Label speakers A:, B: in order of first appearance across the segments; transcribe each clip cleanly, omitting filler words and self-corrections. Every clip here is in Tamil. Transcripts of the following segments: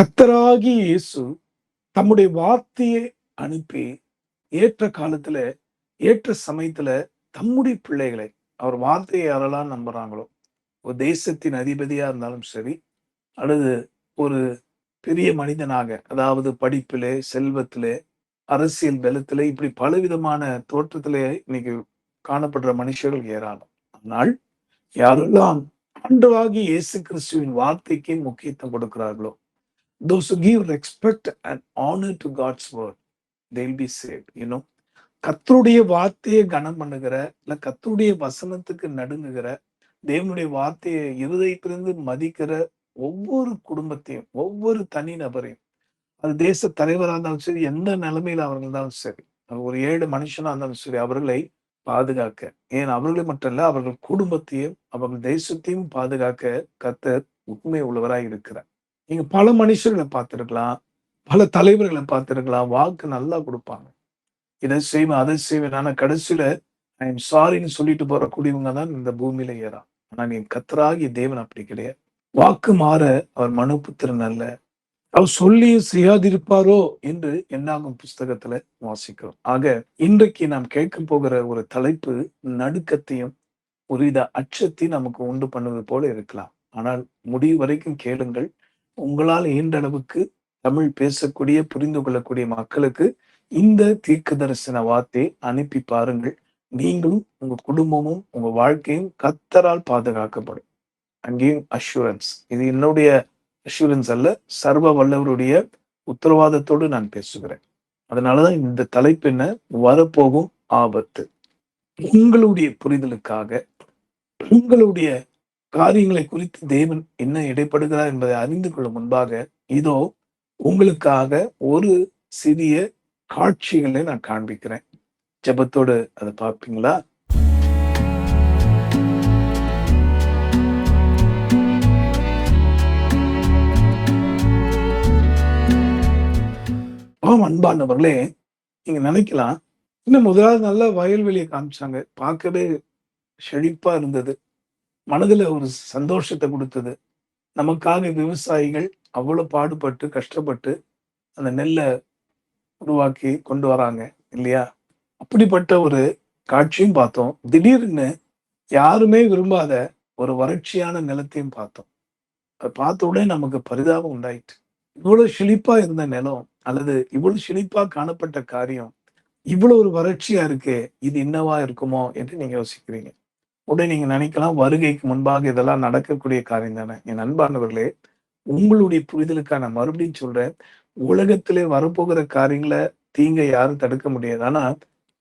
A: கர்த்தராகிய இயேசு தம்முடைய வார்த்தையை அனுப்பி ஏற்ற காலத்துல, ஏற்ற சமயத்துல தம்முடைய பிள்ளைகளை அவர் வார்த்தையை யாரெல்லாம் நம்புறாங்களோ, ஒரு தேசத்தின் அதிபதியா இருந்தாலும் சரி, அல்லது ஒரு பெரிய மனிதனாக, அதாவது படிப்பிலே, செல்வத்திலே, அரசியல் பலத்திலே, இப்படி பலவிதமான தோற்றத்திலே இன்னைக்கு காணப்படுற மனுஷர்கள் ஏராளம். ஆனால் யாரெல்லாம் ஆண்டவராகிய இயேசு கிறிஸ்துவின் வார்த்தைக்கு முக்கியத்துவம் கொடுக்கிறார்களோ, those who give respect and honor to God's word, they'll be saved. கர்த்தருடைய வார்த்தையை கனம் பண்ணுகிற, இல்ல கர்த்தருடைய வசனத்துக்கு நடுங்குகிற, தேவனுடைய வார்த்தையை இருதயத்திலிருந்து மதிக்கிற ஒவ்வொரு குடும்பத்தையும், ஒவ்வொரு தனி நபரையும், அது தேச தலைவராக இருந்தாலும் சரி, எந்த நிலைமையில அவர்கள் இருந்தாலும் சரி, ஒரு ஏழு மனுஷனா இருந்தாலும் சரி, அவர்களை பாதுகாக்க, ஏன் அவர்களை மட்டும் இல்ல, அவர்கள் குடும்பத்தையும் அவர்கள் தேசத்தையும் பாதுகாக்க கர்த்தர் உண்மை உள்ளவராய் இருக்கிறார். நீங்க பல மனுஷர்களை பார்த்திருக்கலாம், பல தலைவர்களை பார்த்திருக்கலாம், வாக்கு நல்லா கொடுப்பாங்க. இதை செய்வேன், அதை செய்வேன். ஆனா கடைசியில ஐ எம் சாரின்னு சொல்லிட்டு போறக்கூடியவங்க தான் இந்த பூமியில ஏறா. ஆனா நீ கர்த்தராகிய தேவன் அப்படி கிடையாது. வாக்கு மாற அவர் மனுபுத்திரன் அல்ல. அவர் சொல்லியும் செய்யாதிருப்பாரோ என்று என்னாகும் புஸ்தகத்துல வாசிக்கிறோம். ஆக இன்றைக்கு நாம் கேட்க போகிற ஒரு தலைப்பு நடுக்கத்தையும் ஒருவித அச்சத்தையும் நமக்கு உண்டு பண்ணுவது போல இருக்கலாம். ஆனால் முடிவு வரைக்கும் கேளுங்கள். உங்களால் இயன்ற அளவுக்கு தமிழ் பேசக்கூடிய, புரிந்து கொள்ளக்கூடிய மக்களுக்கு இந்த தீர்க்க தரிசன வார்த்தையை அனுப்பி பாருங்கள். நீங்களும் உங்க குடும்பமும் உங்க வாழ்க்கையும் கர்த்தரால் பாதுகாக்கப்படும். அங்கேயும் அஷூரன்ஸ். இது என்னுடைய அஷூரன்ஸ் அல்ல, சர்வ வல்லவருடைய உத்தரவாதத்தோடு நான் பேசுகிறேன். அதனாலதான் இந்த தலைப்பு என்ன, வரப்போகும் ஆபத்து. உங்களுடைய புரிதலுக்காக, உங்களுடைய காரியங்களை குறித்து தேவன் என்ன இடைப்படுகிறார் என்பதை அறிந்து கொள்ளும் முன்பாக, இதோ உங்களுக்காக ஒரு சிறிய காட்சிகளை நான் காண்பிக்கிறேன். ஜெபத்தோடு அதை பார்ப்பீங்களா? அன்பானவர்களே, நீங்க நினைக்கலாம், இன்னும் முதலாவது நல்ல வயல்வெளியை காமிச்சாங்க, பார்க்கவே செழிப்பா இருந்தது, மனதுல ஒரு சந்தோஷத்தை கொடுத்தது. நமக்காக விவசாயிகள் அவ்வளவு பாடுபட்டு கஷ்டப்பட்டு அந்த நெல்லை உருவாக்கி கொண்டு வராங்க இல்லையா? அப்படிப்பட்ட ஒரு காட்சியும் பார்த்தோம். திடீர்னு யாருமே விரும்பாத ஒரு வறட்சியான நிலத்தையும் பார்த்தோம். அதை பார்த்த உடனே நமக்கு பரிதாபம் உண்டாயிற்று. இவ்வளவு செழிப்பா இருந்த நிலம், அல்லது இவ்வளவு செழிப்பா காணப்பட்ட காரியம் இவ்வளவு ஒரு வறட்சியா இருக்கே, இது என்னவா இருக்குமோ என்று நீங்க யோசிக்கிறீங்க. உடனே நீங்க நினைக்கலாம், வருகைக்கு முன்பாக இதெல்லாம் நடக்கக்கூடிய காரியம் தானே. என் அன்பானவர்களே, உங்களுடைய புரிதலுக்காக நான் மறுபடியும் சொல்றேன், உலகத்திலே வரப்போகிற காரியங்களை தீங்கை யாரும் தடுக்க முடியாது. ஆனா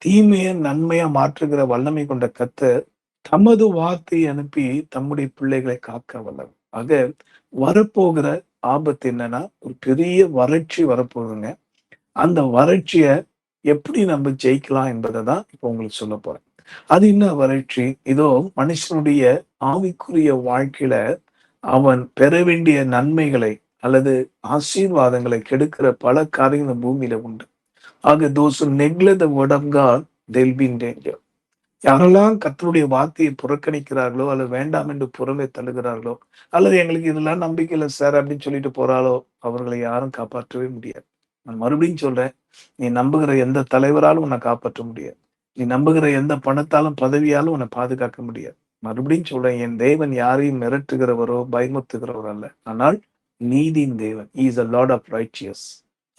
A: தீமைய நன்மையா மாற்றுகிற வல்லமை கொண்ட கர்த்தர் தமது வார்த்தையை அனுப்பி தம்முடைய பிள்ளைகளை காக்க வல்லவர். ஆக வரப்போகிற ஆபத்து என்னன்னா, ஒரு பெரிய வறட்சி வரப்போகுதுங்க. அந்த வறட்சிய எப்படி நம்ம ஜெயிக்கலாம் என்பதை தான் இப்ப உங்களுக்கு சொல்ல போறேன். அது என்ன வறட்சி? இதோ மனுஷனுடைய ஆவிக்குரிய வாழ்க்கையில அவன் பெற வேண்டிய நன்மைகளை அல்லது ஆசீர்வாதங்களை கெடுக்கிற பல காரியங்கள் பூமியில உண்டு. ஆக those who neglect the word of God, they'll be in danger. யாரெல்லாம் கர்த்தருடைய வார்த்தையை புறக்கணிக்கிறார்களோ, அல்லது வேண்டாம் என்று புறவே தள்ளுகிறார்களோ, அல்லது எங்களுக்கு இதெல்லாம் நம்பிக்கை இல்லை சார் அப்படின்னு சொல்லிட்டு போறாளோ, அவர்களை யாரும் காப்பாற்றவே முடியாது. நான் மறுபடியும் சொல்றேன், நீ நம்புகிற எந்த தலைவராலும் உன்னை காப்பாற்ற முடியாது. நீ நம்புகிற எந்த பணத்தாலும் பதவியாலும் உன்னை பாதுகாக்க முடியாது. மறுபடியும் சொல்றேன், என் தேவன் யாரையும் மிரட்டுகிறவரோ பயமுறுத்துகிறவரோ அல்ல. ஆனால் நீதியின் தேவன். He is a Lord of righteous.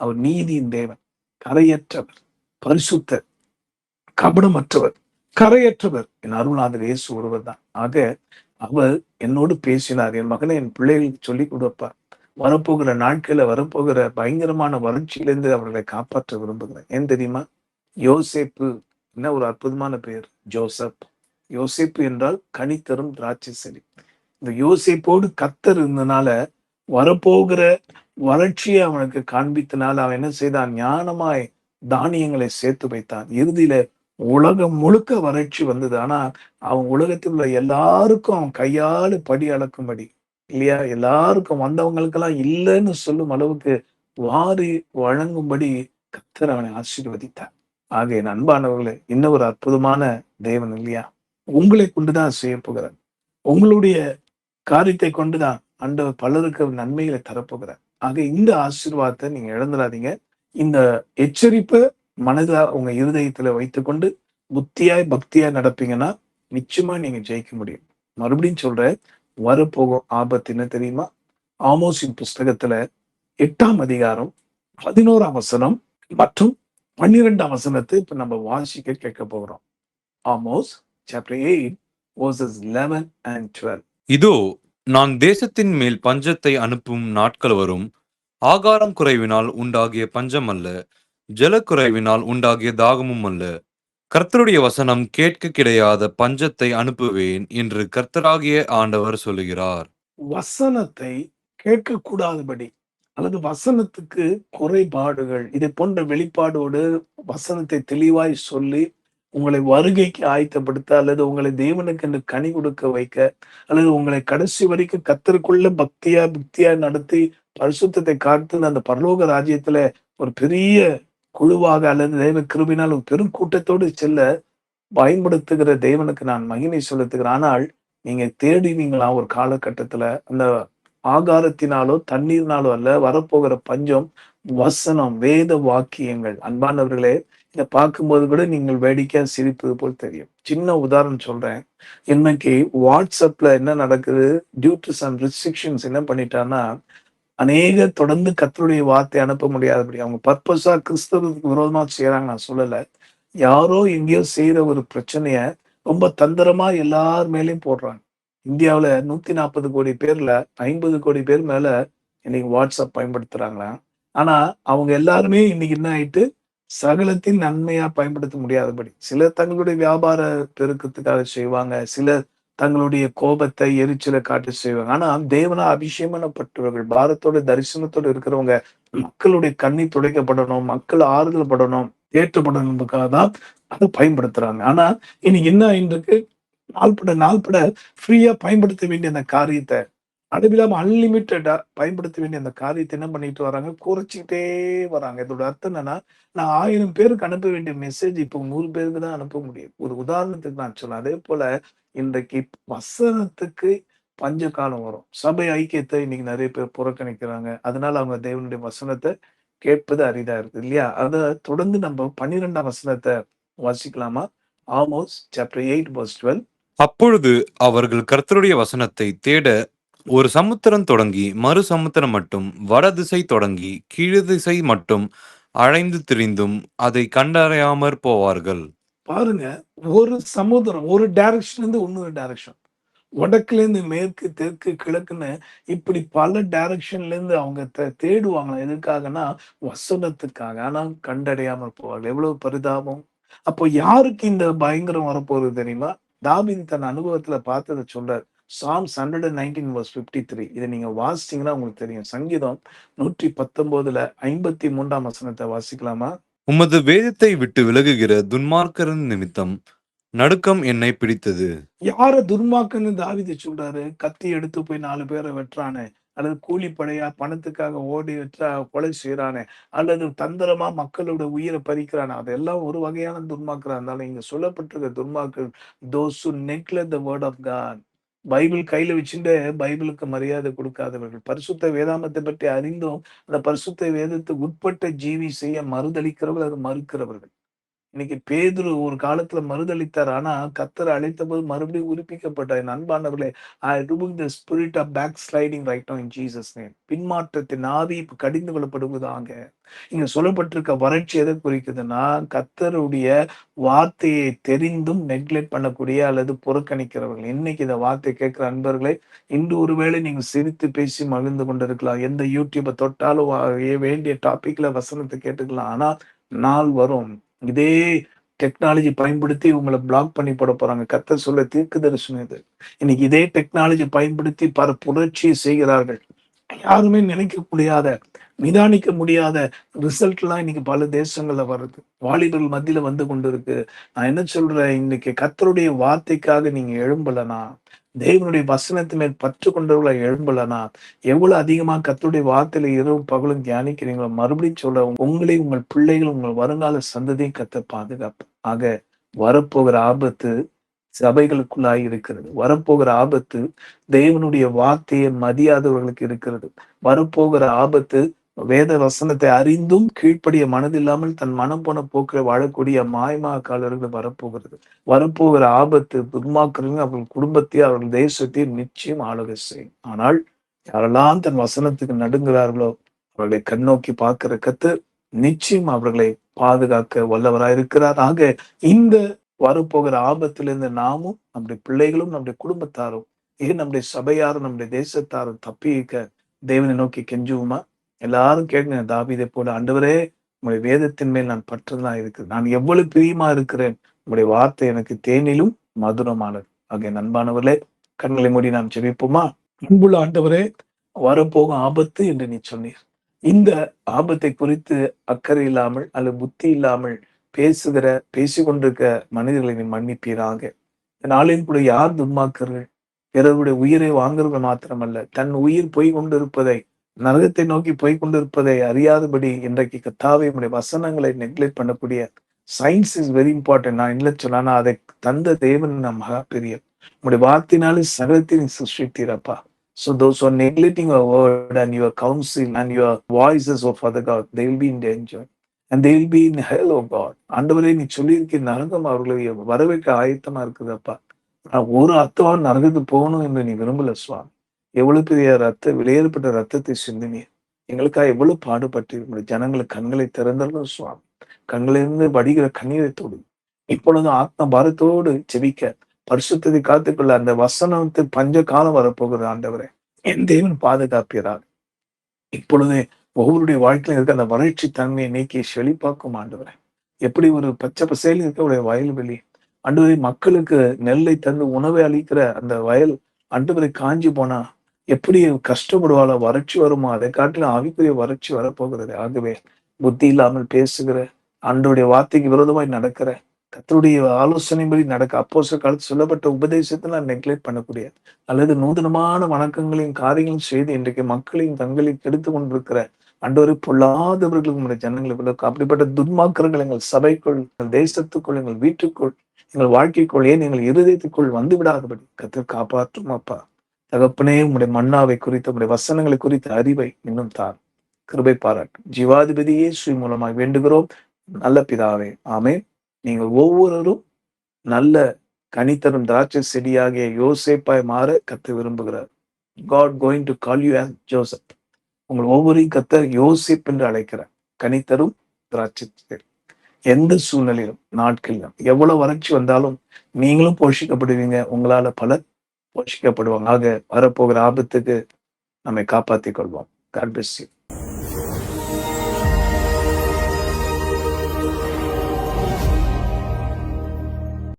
A: அவர் நீதியின் தேவன், கரையற்றவர், பரிசுத்தர், கபடமற்றவர், கரையற்றவர். என் அருள்நாதர் இயேசு ஒருவர் தான். ஆக அவர் என்னோடு பேசினார், என் மகனை என் பிள்ளைகளுக்கு சொல்லிக் கொடுப்பார். வரப்போகிற நாட்களில் வரப்போகிற பயங்கரமான வறட்சியிலிருந்து அவர்களை காப்பாற்ற விரும்புகிறேன். ஏன் தெரியுமா? யோசேப்பு, என்ன ஒரு அற்புதமான பெயர், ஜோசப். யோசேப்பு என்றால் கனி தரும் திராட்சை செடி. இந்த யோசேப்போடு கர்த்தர் இருந்தனால வரப்போகிற வறட்சியை அவனுக்கு காண்பித்தனால அவன் என்ன செய்தான்? ஞானமாய் தானியங்களை சேர்த்து வைத்தான். இறுதியில உலகம் முழுக்க வறட்சி வந்தது. ஆனா அவன் உலகத்தில் உள்ள எல்லாருக்கும் அவன் கையாளு படி அளக்கும்படி இல்லையா, எல்லாருக்கும் வந்தவங்களுக்கெல்லாம் இல்லைன்னு சொல்லும் அளவுக்கு வாரி வழங்கும்படி கர்த்தர் அவனை ஆசீர்வதித்தார். ஆக என் அன்பானவர்களே, இன்னும் ஒரு அற்புதமான தேவன் இல்லையா? உங்களை கொண்டுதான் செய்ய போகிறார். உங்களுடைய காரியத்தை கொண்டுதான் ஆண்டவர் பலருக்கு நன்மைகளை தரப்போகிறார். ஆக இந்த ஆசீர்வாதத்தை நீங்க இழந்துடாதீங்க. இந்த எச்சரிப்ப மனதா உங்க இருதயத்துல வைத்துக்கொண்டு புத்தியாய், பக்தியாய் நடப்பீங்கன்னா, நிச்சயமா நீங்க ஜெயிக்க முடியும். மறுபடியும் சொல்றேன், வரப்போகும் ஆபத்து என்ன தெரியுமா? ஆமோஸின் புஸ்தகத்துல 8ஆம் அதிகாரம் 11ஆம் வசனம் மற்றும் 12ஆம் வசனத்தை இப்ப நம்ம வாசிக்க கேட்க போகிறோம். Amos chapter 8 versus 11 and 12.
B: இதோ, நான் தேசத்தின் மேல் பஞ்சத்தை அனுப்பும் நாட்கள் வரும். ஆகாரம் குறைவினால் உண்டாகிய பஞ்சம் அல்ல, ஜலக்குறைவினால் உண்டாகிய தாகமும் அல்ல. கர்த்தருடைய வசனம் கேட்க கிடையாத பஞ்சத்தை அனுப்புவேன் என்று கர்த்தராகிய ஆண்டவர் சொல்லுகிறார்.
A: வசனத்தை கேட்கக்கூடாதபடி அல்லது வசனத்துக்கு குறைபாடுகள் இதை போன்ற வெளிப்பாடோடு வசனத்தை தெளிவாய் சொல்லி உங்களை வருகைக்கு ஆயத்தப்படுத்த அல்லது உங்களை தேவனுக்கு என்று கனி கொடுக்க வைக்க அல்லது உங்களை கடைசி வரைக்கும் கத்தருக்குள்ள பக்தியா புக்தியா நடத்தி பரிசுத்தத்தை காத்து அந்த பரலோக ராஜ்யத்துல ஒரு பெரிய குழுவாக அல்லது தேவ கிருபினால் ஒரு பெரும் கூட்டத்தோடு செல்ல பயன்படுத்துகிற தேவனுக்கு நான் மகிமை செலுத்துகிறேன். ஆனால் நீங்க தேடுவீங்களா ஒரு காலகட்டத்துல அந்த ஆகாரத்தினாலோ தண்ணீர்னாலோ அல்ல, வரப்போகிற பஞ்சம் வசனம் வேத வாக்கியங்கள். அன்பானவர்களே, இதை பார்க்கும்போது கூட நீங்கள் வேடிக்கையா சிரிப்பது போல் தெரியும். சின்ன உதாரணம் சொல்றேன். இன்னைக்கு வாட்ஸ்அப்ல என்ன நடக்குது, டியூ டு சம் ரெஸ்ட்ரிக்ஷன்ஸ் என்ன பண்ணிட்டான்னா, அநேகர் தொடர்ந்து கர்த்தருடைய வார்த்தை அனுப்ப முடியாதபடி அவங்க பர்பஸா கிறிஸ்தவத்துக்கு விரோதமா செய்யறாங்க, நான் சொல்லல. யாரோ எங்கேயோ செய்யற ஒரு பிரச்சனைய ரொம்ப தந்திரமா எல்லார் மேலயும் போடுறாங்க. இந்தியாவுல 140 கோடி பேர்ல 50 கோடி பேர் மேல இன்னைக்கு வாட்ஸ்அப் பயன்படுத்துறாங்களாம். ஆனா அவங்க எல்லாருமே இன்னைக்கு என்ன ஆயிட்டு சகலத்தின் நன்மையா பயன்படுத்த முடியாதபடி சிலர் தங்களுடைய வியாபார பெருக்கத்துக்காக செய்வாங்க, சிலர் தங்களுடைய கோபத்தை எரிச்சலை காட்டி செய்வாங்க. ஆனா தேவனா அபிஷேகப்பட்டவர்கள் பாரத்தோட தரிசனத்தோட இருக்கிறவங்க மக்களுடைய கண்ணீர் துடைக்கப்படணும், மக்கள் ஆறுதல் படணும், ஏற்றப்படணுக்காக தான் அதை பயன்படுத்துறாங்க. ஆனா இன்னைக்கு என்ன ஆயிருக்கு, நாள்பட ஃப்ரீயா பயன்படுத்த வேண்டிய அந்த காரியத்தை அளவில்லாம அன்லிமிட்டடா பயன்படுத்த வேண்டிய அந்த காரியத்தை என்ன பண்ணிட்டு வராங்க, குறைச்சிக்கிட்டே வராங்க. இதோட அர்த்தம் என்னன்னா, நான் 1000 பேருக்கு அனுப்ப வேண்டிய மெசேஜ் இப்போ 100 பேருக்கு தான் அனுப்ப முடியும். ஒரு உதாரணத்துக்கு நான் சொல்றேன். அதே போல இன்றைக்கு வசனத்துக்கு பஞ்ச காலம் வரும். சபை ஐக்கியத்தை இன்னைக்கு நிறைய பேர் புறக்கணிக்கிறாங்க. அதனால அவங்க தேவனுடைய வசனத்தை கேட்பது அரிதா இருக்கு இல்லையா? அத தொடர்ந்து நம்ம 12ஆம் வசனத்தை வாசிக்கலாமா? Amos chapter 8 verse 12.
B: அப்பொழுது அவர்கள் கர்த்தருடைய வசனத்தை தேட ஒரு சமுத்திரம் தொடங்கி மறு சமுத்திரம் மட்டும், வடதிசை தொடங்கி கீழ்திசை மட்டும் அலைந்து திரிந்தும் அதை கண்டறியாமற் போவார்கள்.
A: பாருங்க, ஒரு சமுத்திரம் ஒரு டைரக்ஷன்ல இருந்து இன்னொரு டைரக்ஷன், வடக்குல இருந்து மேற்கு, தெற்கு, கிழக்குன்னு இப்படி பல டைரக்ஷன்ல இருந்து அவங்க தேடுவாங்களாம். எதுக்காகன்னா வசனத்துக்காக. ஆனா கண்டடையாமல் போவார்கள். எவ்வளவு பரிதாபம். அப்போ யாருக்கு இந்த பயங்கரம் வரப்போகுது தெரியுமா? தாவீது தன் அனுபவத்துல பார்த்ததை சொல்றார். Psalms 119 verse 53. இதை நீங்க வாசிச்சீங்கன்னா உங்களுக்கு தெரியும். சங்கீதம் 119ல 53ஆம் வசனத்தை வாசிக்கலாமா?
B: உமது வேதத்தை விட்டு விலகுகிற துன்மார்க்கரின் நிமித்தம் நடுக்கம் என்னை பிடித்தது.
A: யார துன்மார்க்கன்னு தாவீது சொல்றாரு? கத்தி எடுத்து போய் 4 பேரை வெட்டுறானே, அல்லது கூலிப்படையா பணத்துக்காக ஓடி வெற்றா கொலை செய்றானே, அல்லது தந்திரமா மக்களோட உயிரை பறிக்கிறானே, அதெல்லாம் ஒரு வகையான துன்மார்க்கரா இருந்தாலும், இங்க சொல்லப்பட்டிருக்க துன்மார்க்கர் those who neglect the word of God. Bible கையில வச்சுட்டு பைபிளுக்கு மரியாதை கொடுக்காதவர்கள், பரிசுத்த வேதாமத்தை பற்றி அறிந்தும் அந்த பரிசுத்த வேதத்துக்கு உட்பட்ட ஜீவி செய்ய மறுதலிக்கிறவர்கள், அது மறுக்கிறவர்கள். இன்னைக்கு பேதுரு ஒரு காலத்துல மறுதளித்தார். ஆனா கர்த்தர் அழைத்த போது மறுபடியும் உயிர்ப்பிக்கப்பட்டார். என் அன்பானவர்களே, I remove the spirit of backsliding right now in Jesus name. பின்மாற்றத்தின் ஆவி இப்ப கடிந்து கொள்ளப்படுவதாக. இங்க சொல்லப்பட்டிருக்க வறட்சி எதை குறிக்குதுன்னா, கர்த்தருடைய வார்த்தையை தெரிந்தும் நெக்லெக்ட் பண்ணக்கூடிய அல்லது புறக்கணிக்கிறவர்கள். இன்னைக்கு இந்த வார்த்தை கேட்கிற அன்பர்களே, இன்று ஒருவேளை நீங்க சிரித்து பேசி மகிழ்ந்து கொண்டிருக்கலாம். எந்த யூடியூபை தொட்டாலும் வேண்டிய டாபிக்ல வசனத்தை கேட்டுக்கலாம். ஆனா நாள் வரும், இதே டெக்னாலஜி பயன்படுத்தி உங்களை பிளாக் பண்ணி போட போறாங்க. கர்த்தர் சொல்ல தீர்க்க தரிசனம் இது. இன்னைக்கு இதே டெக்னாலஜி பயன்படுத்தி பல புரட்சியை செய்கிறார்கள். யாருமே நினைக்க முடியாத, நிதானிக்க முடியாத ரிசல்ட் எல்லாம் இன்னைக்கு பல தேசங்கள்ல வருது. வாலிபர்கள் மத்தியில வந்து கொண்டிருக்கு. நான் என்ன சொல்றேன், இன்னைக்கு கர்த்தருடைய வார்த்தைக்காக நீங்க எழும்பலனா, தேவனுடைய வசனத்து மேல் பற்று கொண்டவர்களை எழும்பலனா, எவ்வளவு அதிகமா கர்த்தருடைய வார்த்தையில இரவும் பகலும் தியானிக்கிறீங்களோ, மறுபடியும் சொல்ற உங்களை, உங்கள் பிள்ளைகள், உங்கள் வருங்கால சந்ததியும் கர்த்தர் பாதுகாப்பு. ஆக வரப்போகிற ஆபத்து சபைகளுக்குள்ளாய் இருக்கிறது. வரப்போகிற ஆபத்து தேவனுடைய வார்த்தையை மதியாதவர்களுக்கு இருக்கிறது. வரப்போகிற ஆபத்து வேத வசனத்தை அறிந்தும் கீழ்ப்படிய மனதில்லாமல் தன் மனம் போன போக்கில் வாழக்கூடிய மாய்மாக்காளர்கள் வரப்போகிறது. வரப்போகிற ஆபத்து துன்மார்க்கர்கள் அவர்கள் குடும்பத்தையும் அவர்கள் தேசத்தையும் நிச்சயம் ஆளுகை செய்யும். ஆனால் யாரெல்லாம் தன் வசனத்துக்கு நடுங்குகிறார்களோ அவர்களை கண்ணோக்கி பார்க்கிற கர்த்தர் நிச்சயம் அவர்களை பாதுகாக்க வல்லவராயிருக்கிறார். ஆக இந்த வரப்போகிற ஆபத்திலிருந்து நாமும் நம்முடைய பிள்ளைகளும் நம்முடைய குடும்பத்தாரும் நம்முடைய சபையாரும் நம்முடைய தேசத்தாரும் தப்பிக்க தேவனை நோக்கி கெஞ்சுவோமா? எல்லாரும் கேட்க தாவீதை போல, ஆண்டவரே உங்களுடைய வேதத்தின் மேல் நான் பற்றுதலா இருக்கிறேன். நான் எவ்வளவு பிரியமா இருக்கிறேன். உங்களுடைய வார்த்தை எனக்கு தேனிலும் மதுரமானது. ஆகிய நண்பானவர்களே, கண்களை மூடி நாம் ஜெபிப்போமா? அன்புள்ள ஆண்டவரே, வரப்போகும் ஆபத்து என்று நீ சொன்னீர். இந்த ஆபத்தை குறித்து அக்கறை இல்லாமல் அல்லது புத்தி இல்லாமல் பேசிக்கொண்டிருக்க மனிதர்களை நீ மன்னிப்பீராக. நாளின் கூட யார் துன்மாக்கர்கள்? பிறருடைய உயிரை வாங்குறது மாத்திரமல்ல, தன் உயிர் போய் கொண்டிருப்பதை, நரகத்தை நோக்கி போய் கொண்டிருப்பதை அறியாதபடி இன்றைக்கு கர்த்தாவே உம்முடைய வசனங்களை நெக்லெக்ட் பண்ணக்கூடிய சயின்ஸ் இஸ் வெரி இம்பார்ட்டன்ட். நான் இல்லை சொன்னா அதை தந்த தேவன் நான் மகா பெரிய உம்முடைய வார்த்தையினாலே சகலத்தை நீ சிருஷ்டித்தீரப்பா. So those who are neglecting your word and your counsel and your voices, oh Father God, they will be in danger and they will be in hell, oh God. ஆண்டவரே, நீ சொல்லியிருக்க நரகம் அவர்களை வரவேற்க ஆயத்தமா இருக்குதப்பா. ஒரு அத்தவா நரகத்துக்கு போகணும் என்று நீ விரும்பல சுவாமி. எவ்வளவு பெரிய வெளியேறப்பட்ட ரத்தத்தை சிந்தினீர். எங்களுக்காக எவ்வளவு பாடுபட்டு உங்களுடைய ஜனங்களுக்கு கண்களை திறந்தரும் சுவாமி. கண்களிலிருந்து வடிகிற கண்ணீரை தொடு. இப்பொழுது ஆத்ம பாரத்தோடு செபிக்க பரிசுத்தத்தை காத்துக்கொள்ள அந்த வசனத்து பஞ்ச காலம் வரப்போகிறது. ஆண்டவரே, என் தேவன் பாதுகாப்பீரார். இப்பொழுதே ஒவ்வொருடைய வாழ்க்கையில இருக்க அந்த வறட்சி தன்மையை நீக்கி செழிப்பாக்கும் ஆண்டவரே. எப்படி ஒரு பச்சை பசேல் இருக்க வயல்வெளி ஆண்டவரை மக்களுக்கு நெல்லை தந்து உணவை அளிக்கிற அந்த வயல் ஆண்டவரை காஞ்சி போனா எப்படி கஷ்டப்படுவாளோ, வறட்சி வருமோ, அதை காட்டிலும் ஆவிக்குரிய வறட்சி வரப்போகிறது. ஆகவே புத்தி இல்லாமல் பேசுகிற, ஆண்டவருடைய வார்த்தைக்கு விரோதமாய் நடக்கிற, கர்த்தருடைய ஆலோசனைப்படி நடக்க அப்போஸ்தலர் காலத்தில் சொல்லப்பட்ட உபதேசத்தை நான் நெக்லெக்ட் பண்ணக்கூடிய அல்லது நூதனமான வணக்கங்களையும் காரியங்களும் செய்து இன்றைக்கு மக்களையும் தங்களையும் கெடுத்து கொண்டிருக்கிற ஆண்டவரை பொல்லாதவர்களுக்கு உங்களுடைய ஜனங்களுக்கு அப்படிப்பட்ட துன்மார்க்கர்கள் எங்கள் சபைக்குள், எங்கள் தேசத்துக்குள், எங்கள் வீட்டுக்குள், எங்கள் வாழ்க்கைக்குள், ஏன் எங்கள் இருதயத்துக்குள் வந்து விடாதபடி கர்த்தர் காப்பாற்றும் அப்பா. தகப்பனே, உங்களுடைய மன்னாவை குறித்த உங்களுடைய வசனங்களை குறித்த அறிவை இன்னும் தார். கிருபை பாராட்டும். ஜீவாதிபதியே ஸ்ரீ மூலமாய் வேண்டுகிறோம் நல்ல பிதாவே, ஆமென். நீங்கள் ஒவ்வொருவரும் நல்ல கனித்தரும் திராட்சை செடியாகிய யோசேப்பாய் மாற கர்த்தர் விரும்புகிறார். God going to call you as Joseph. உங்கள் ஒவ்வொருவரையும் கர்த்தர் யோசேப் என்று அழைக்கிறார். கனித்தரும் திராட்சை செடி. எந்த சூழ்நிலையிலும் நாட்களிலும் எவ்வளவு வறட்சி வந்தாலும் நீங்களும் போஷிக்கப்படுவீங்க. உங்களால பலர் போஷிக்கப்படுவாங்க. ஆக வரப்போகிற ஆபத்துக்கு நம்மை காப்பாற்றிக் கொள்வோம். God bless you.